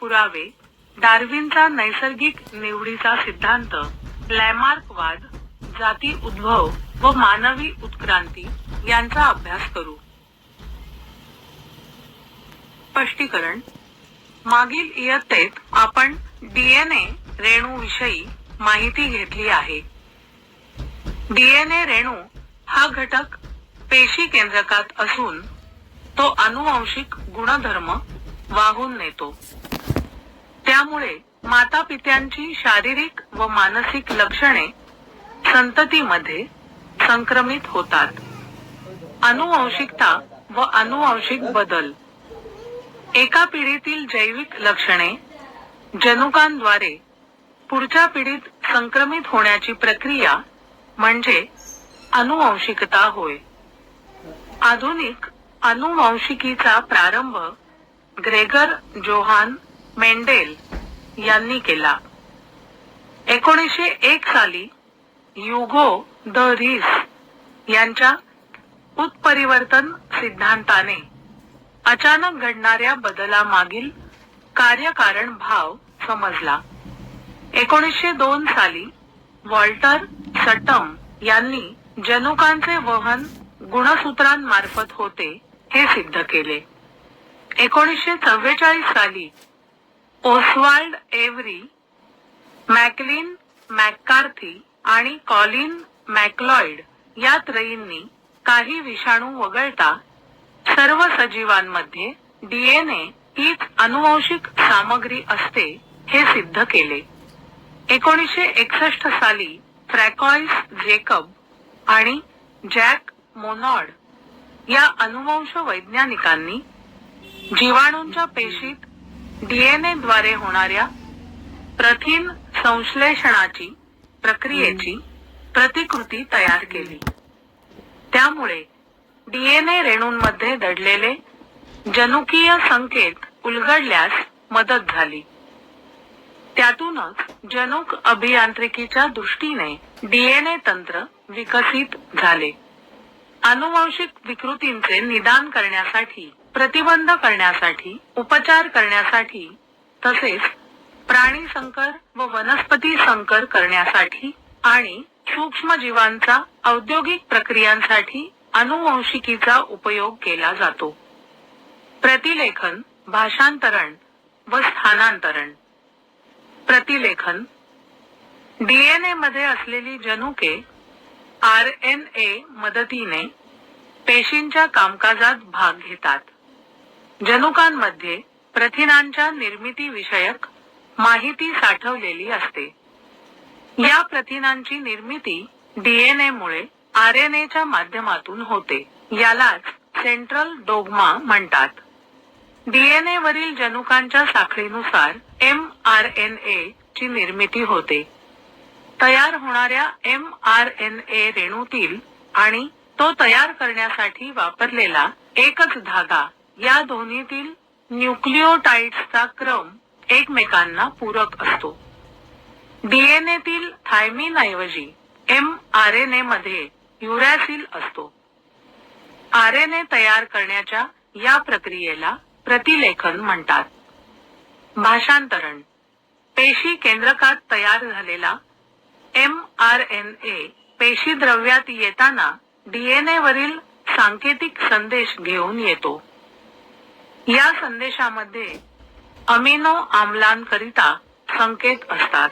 पुरावे, डार्विनचा नैसर्गिक निवडीचा सिद्धांत, लॅमार्कवाद, जाती उद्भव व मानवी उत्क्रांती यांचा अभ्यास करू. स्पष्टीकरण. मागील इयत्तेत आपण डीएनए रेणूविषयी माहिती घेतली आहे. डीएनए रेणू हा घटक पेशी केंद्रकात असून तो आनुवंशिक गुणधर्म वाहून नेतो. त्यामुळे मातापित्यांची शारीरिक व मानसिक लक्षणे संततीमध्ये संक्रमित होतात. आनुवंशिकता व आनुवंशिक बदल. एका पिढीतील जैविक लक्षणे जनुकांद्वारे पुढच्या पिढीत संक्रमित होण्याची प्रक्रिया म्हणजे आनुवंशिकता होय. आधुनिक आनुवंशिकीचा प्रारंभ ग्रेगर जोहान मेंडेल यांनी केला. 1901 साली ह्युगो द रीस यांच्या उत्परिवर्तन सिद्धांताने अचानक घडणाऱ्या बदलामागील कार्यकारण भाव समजला. 1902 साली वॉल्टर सटम यांनी जनुकांचे वहन गुणसूत्रांमार्फत होते हे सिद्ध केले. 1944 साली ओस्वाल्ड एव्हरी, मॅकलीन मॅककार्थी आणि कॉलिन मॅकलॉइड या त्रयींनी काही विषाणू वगळता सर्व सजीवांमध्ये डीएनए हीच आनुवंशिक सामग्री असते हे सिद्ध केले. 1961 साली फ्रॅकॉइस जेकब आणि जॅक मोनॉड या अनुवंश वैज्ञानिकांनी जीवाणूंच्या पेशीत डीएनए द्वारे होणाऱ्या प्रथिन संश्लेषणाची प्रक्रियेची प्रतिकृती तयार केली. त्यामुळे डीएनए रेणूंमध्ये दडलेले जनुकीय संकेत उलगडल्यास मदत झाली. त्यातूनच जनुक अभियांत्रिकीच्या दृष्टीने डीएनए तंत्र विकसित झाले. आनुवंशिक विकृतींचे निदान करण्यासाठी, प्रतिबंध करण्यासाठी, उपचार करण्यासाठी तसेच प्राणी संकर व वनस्पती संकर करण्यासाठी आणि सूक्ष्मजीवांचा औद्योगिक प्रक्रियांसाठी आनुवंशिकीचा उपयोग केला जातो. प्रतिलेखन, भाषांतरण व स्थानांतरण. प्रतिलेखन. डीएनए मध्ये असलेली जनुके आरएनए मदतीने पेशींच्या कामकाजात भाग घेतात. जनुकांमध्ये प्रथिनांच्या निर्मितीविषयक माहिती साठवलेली असते. या प्रथिनांची निर्मिती डीएनए मुळे आरएनएच्या माध्यमातून होते. यालाच सेंट्रल डोग्मा म्हणतात. डीएनए वरील जनुकांच्या साखळीनुसार एमआरएनए ची निर्मिती होते. तयार होणाऱ्या एमआरएनए रेणूतील आणि तो तयार करण्यासाठी वापरलेला एकच धागा या दोन्हीतील न्यूक्लिओटाइड्सचा क्रम एकमेकांना पूरक असतो. डीएनए तील थायमिन ऐवजी एमआरएनए मध्ये युरॅसिल असतो. आरएनए तयार करण्याच्या या प्रक्रियेला प्रतिलेखन म्हणतात. भाषांतरण. पेशी केंद्रकात तयार झालेला एमआरएनए पेशीद्रव्यात येताना डीएनए वरील सांकेतिक संदेश घेऊन येतो. या संदेशामध्ये अमिनो आम्लांकरिता संकेत असतात.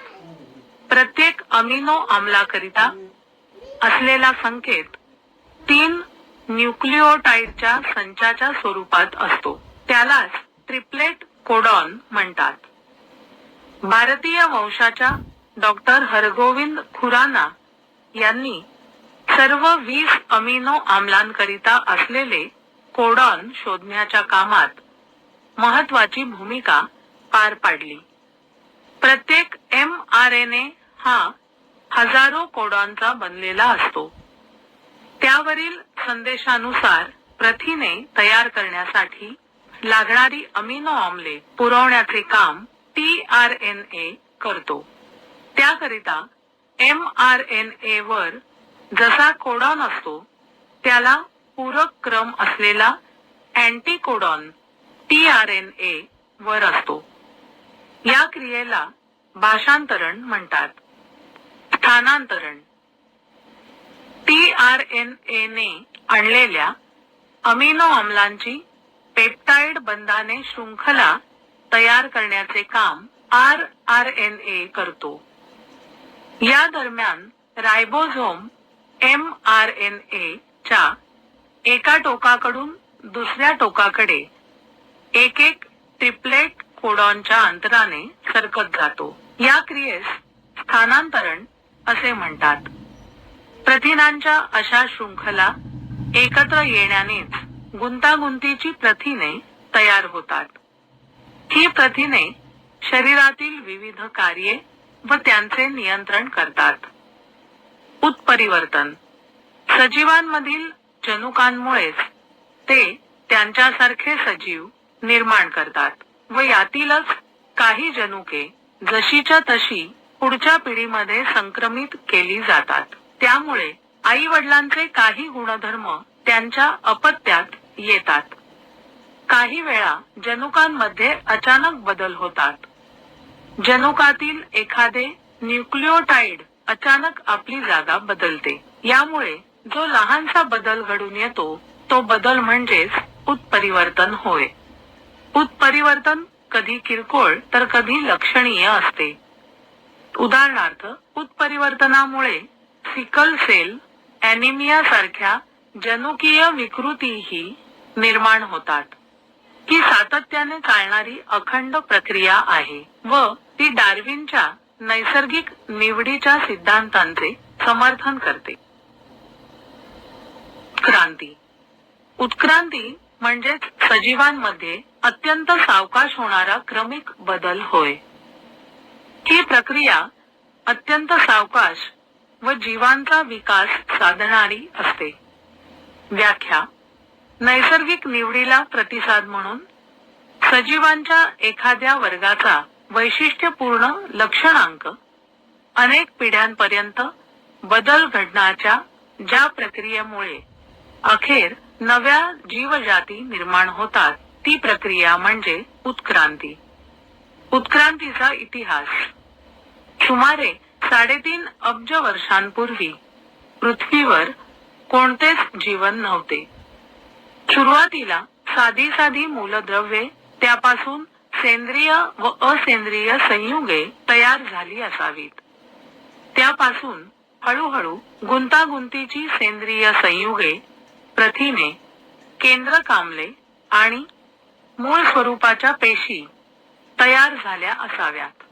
प्रत्येक अमिनो आम्लाकरिता असलेला संकेत 3 न्यूक्लिओटाइडच्या संचाच्या स्वरूपात असतो. त्यालाच ट्रिप्लेट कोडॉन म्हणतात. भारतीय वंशाच्या डॉक्टर हरगोविंद खुराना यांनी सर्व 20 अमिनो आम्लांकरिता असलेले कोडॉन शोधण्याच्या कामात महत्वाची भूमिका पार पाडली. प्रत्येक एमआरएनए हा हजारो कोडॉनचा बनलेला असतो. त्यावरील संदेशानुसार प्रथिने तयार करण्यासाठी लागणारी अमिनो आम्ले पुरवण्याचे काम टीआरएनए करतो. त्याकरिता एमआरएनए वर जसा कोडॉन असतो त्याला पूरक क्रम असलेला अँटीकोडॉन टीआरएनए वर असतो. या क्रियेला भाषांतरण म्हणतात. स्थानांतरण tRNA ने आणलेल्या अमिनो आम्लांची पेप्टाइड बंधाने शृंखला तयार करण्याचे काम rRNA करतो. या दरम्यान रायबोझोम mRNA च्या एका टोकाकडून दुसऱ्या टोकाकडे एक एक ट्रिप्लेट कोडॉनच्या अंतराने सरकत जातो. या क्रियेस स्थानांतरण असे म्हणतात. प्रथिनांच्या अशा शृंखला एकत्र येण्यानेच गुंतागुंतीची प्रथिने तयार होतात. ही प्रथिने शरीरातील विविध कार्ये व त्यांचे नियंत्रण करतात. उत्परिवर्तन सजीवांमधील जनुकांमुळेच ते त्यांच्यासारखे सजीव निर्माण करतात व यातीलच काही जनुके जशीच्या तशी पुढच्या पिढीमध्ये संक्रमित केली जातात. त्यामुळे आई वडिलांचे काही गुणधर्म त्यांच्या अपत्यात येतात. काही वेळा जनुकांमध्ये अचानक बदल होतात. जनुकातील एखादे न्यूक्लिओटाइड अचानक आपली जागा बदलते. यामुळे जो लहानसा बदल घडून येतो तो बदल म्हणजेच उत्परिवर्तन होय. उत्परिवर्तन कधी किरकोळ तर कधी लक्षणीय असते. उदाहरणार्थ उत्परिवर्तनामुळे सिकल सेल ॲनिमिया सारख्या जनुकीय विकृतीही निर्माण होतात. ही सातत्याने चालणारी अखंड प्रक्रिया आहे व ती डार्विनच्या नैसर्गिक निवडीच्या सिद्धांतांचे समर्थन करते. क्रांती उत्क्रांती म्हणजेच सजीवांमध्ये अत्यंत सावकाश होणारा क्रमिक बदल होय. ही प्रक्रिया अत्यंत सावकाश व जीवांचा विकास साधणारी असते. व्याख्या नैसर्गिक निवडीला प्रतिसाद म्हणून सजीवांच्या एखाद्या वर्गाचा वैशिष्ट्यपूर्ण लक्षणांक अनेक पिढ्यांपर्यंत बदल घडण्याच्या ज्या प्रक्रियेमुळे अखेर नव्या जीवजाती निर्माण होतात ती प्रक्रिया म्हणजे उत्क्रांती. उत्क्रांतीचा इतिहास सुमारे 3.5 अब्ज वर्षांपूर्वी पृथ्वीवर कोणतेच जीवन नव्हते. सुरुवातीला साधी साधी मूलद्रव्ये त्यापासून सेंद्रिय व असेंद्रिय संयुगे तयार झाली असावीत. त्यापासून हळूहळू गुंतागुंतीची सेंद्रिय संयुगे, प्रथिने, केंद्रकाम्ले आणि मूळ स्वरूपाच्या पेशी तयार झाल्या असाव्यात.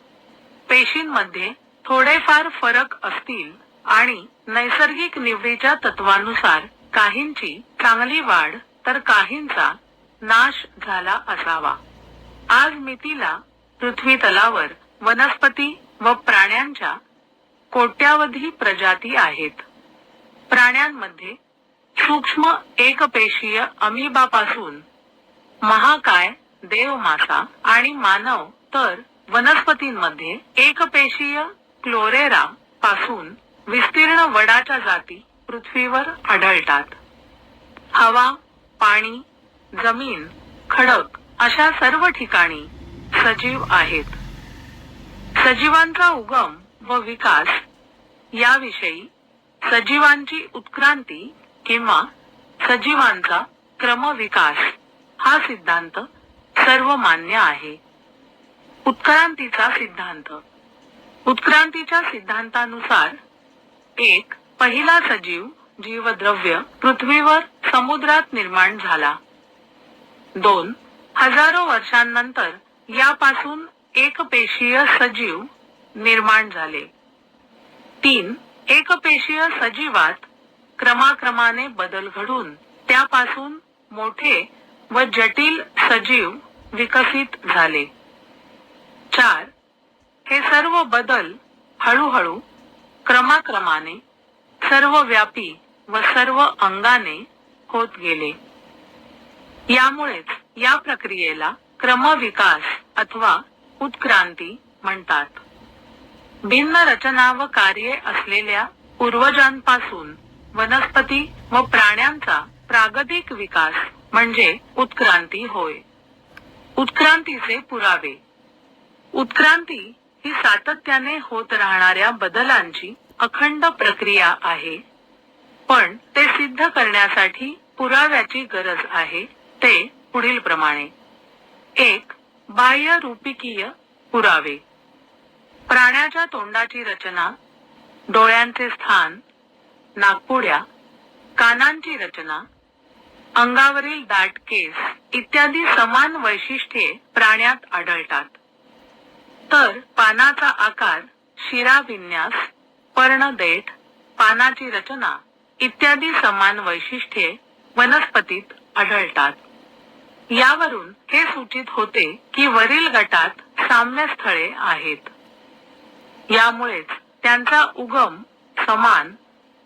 पेशींमध्ये थोडेफार फरक असतील आणि नैसर्गिक निवडीच्या तत्वानुसार काहींची चांगली वाढ तर काहींचा नाश झाला असावा. आज मितीला पृथ्वी तलावर वनस्पती व प्राण्यांच्या कोट्यावधी प्रजाती आहेत. प्राण्यांमध्ये सूक्ष्म एकपेशीय अमिबापासून महाकाय देवमासा आणि मानव तर वनस्पतींमध्ये एकपेशीय क्लोरेरा पासून विस्तीर्ण वडाच्या जाती पृथ्वीवर आढळतात. हवा, पाणी, जमीन, खडक अशा सर्व ठिकाणी सजीव आहेत. सजीवांचा उगम व विकास याविषयी सजीवांची उत्क्रांती किंवा सजीवांचा क्रमविकास हा सिद्धांत सर्वमान्य आहे. उत्क्रांतीचा सिद्धांत उत्क्रांतीच्या सिद्धांतानुसार एक पहिला सजीव जीवद्रव्य पृथ्वीवर समुद्रात निर्माण झाला. 2 हजारो वर्षांनंतर यापासून एकपेशीय सजीव निर्माण झाले. 3 एकपेशीय सजीवात क्रमाक्रमाने बदल घडून त्यापासून मोठे व जटिल सजीव विकसित झाले. 4 हे सर्व बदल हळूहळू क्रमाक्रमाने सर्वव्यापी व सर्व अंगाने होत गेले. यामुळेच या प्रक्रियेला क्रमविकास अथवा उत्क्रांती म्हणतात. भिन्न रचना व कार्ये असलेल्या पूर्वजांपासून वनस्पती व प्राण्यांचा प्रागतिक विकास म्हणजे उत्क्रांती होय. उत्क्रांतीचे पुरावे उत्क्रांती ही सातत्याने होत राहणाऱ्या बदलांची अखंड प्रक्रिया आहे, पण ते सिद्ध करण्यासाठी पुराव्याची गरज आहे. ते पुढील प्रमाणे: 1. बाह्य रूपिकीय पुरावे. प्राण्याच्या तोंडाची रचना, डोळ्यांचे स्थान, नाकपुड्या, कानांची रचना, अंगावरील दाट केस इत्यादी समान वैशिष्ट्ये प्राण्यात आढळतात. तर पानाचा आकार, शिराविन्यास, पर्णदेठ, पानाची रचना इत्यादी समान वैशिष्ट्ये वनस्पतीत आढळतात. यावरून हे सूचित होते की वरील गटात साम्यस्थळे आहेत. यामुळेच त्यांचा उगम समान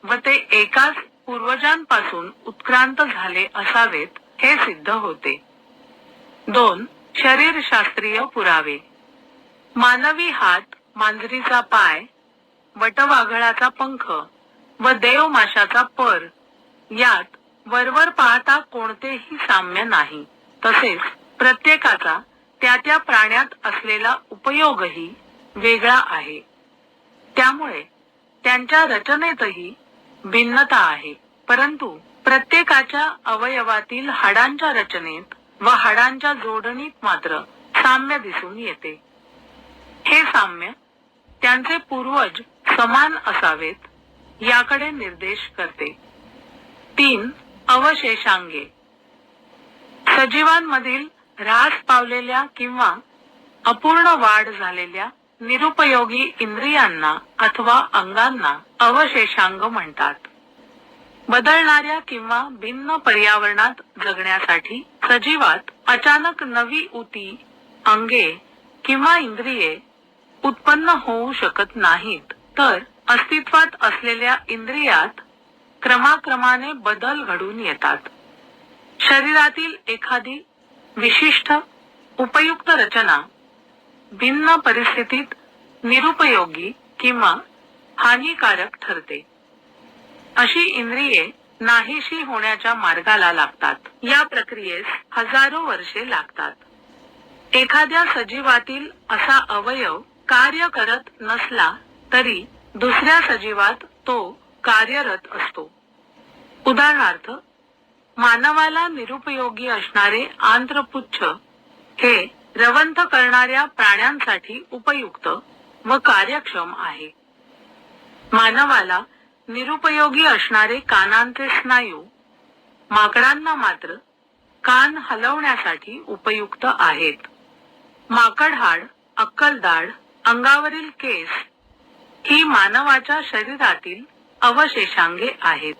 व ते एकाच पूर्वजांपासून उत्क्रांत झाले असावेत हे सिद्ध होते. 2. शरीरशास्त्रीय पुरावे. मानवी हात, मांजरीचा पाय, वटवाघळाचा पंख व देवमाशाचा पर यात वरवर पाहता कोणतेही साम्य नाही. तसेच प्रत्येकाचा त्या त्या प्राण्यात असलेला उपयोगही वेगळा आहे. त्यामुळे त्यांच्या रचनेतही भिन्नता आहे. परंतु प्रत्येकाच्या अवयवातील हाडांच्या रचनेत व हाडांच्या जोडणीत मात्र साम्य दिसून येते. हे साम्य त्यांचे पूर्वज समान असावेत याकडे निर्देश करते. 3. अवशेषांगे. सजीवांमधील ऱ्हास पावलेल्या किंवा अपूर्ण वाढ झालेल्या निरुपयोगी इंद्रियांना अथवा अंगांना अवशेषांग म्हणतात. बदलणाऱ्या किंवा भिन्न पर्यावरणात जगण्यासाठी सजीवात अचानक नवी ऊती, अंगे किंवा इंद्रिये उत्पन्न होऊ शकत नाहीत, तर अस्तित्वात असलेल्या इंद्रियात क्रमाक्रमाने बदल घडून येतात. शरीरातील एखादी विशिष्ट उपयुक्त रचना भिन्न परिस्थितीत निरुपयोगी किंवा हानिकारक ठरते. अशी इंद्रिये नाहीशी होण्याच्या मार्गाला लागतात. या प्रक्रियेस हजारो वर्षे लागतात. एखाद्या सजीवातील असा अवयव कार्य करत नसला तरी दुसऱ्या सजीवात तो कार्यरत असतो. उदाहरणार्थ, मानवाला निरुपयोगी असणारे आंत्रपुच्छ हे रवंथ करणाऱ्या प्राण्यांसाठी उपयुक्त व कार्यक्षम आहे. मानवाला निरुपयोगी असणारे कानांचे स्नायू माकडांना मात्र कान हलवण्यासाठी उपयुक्त आहेत. माकडहाड, अक्कलदाढ, अंगावरील केस ही मानवाच्या शरीरातील अवशेषांगे आहेत.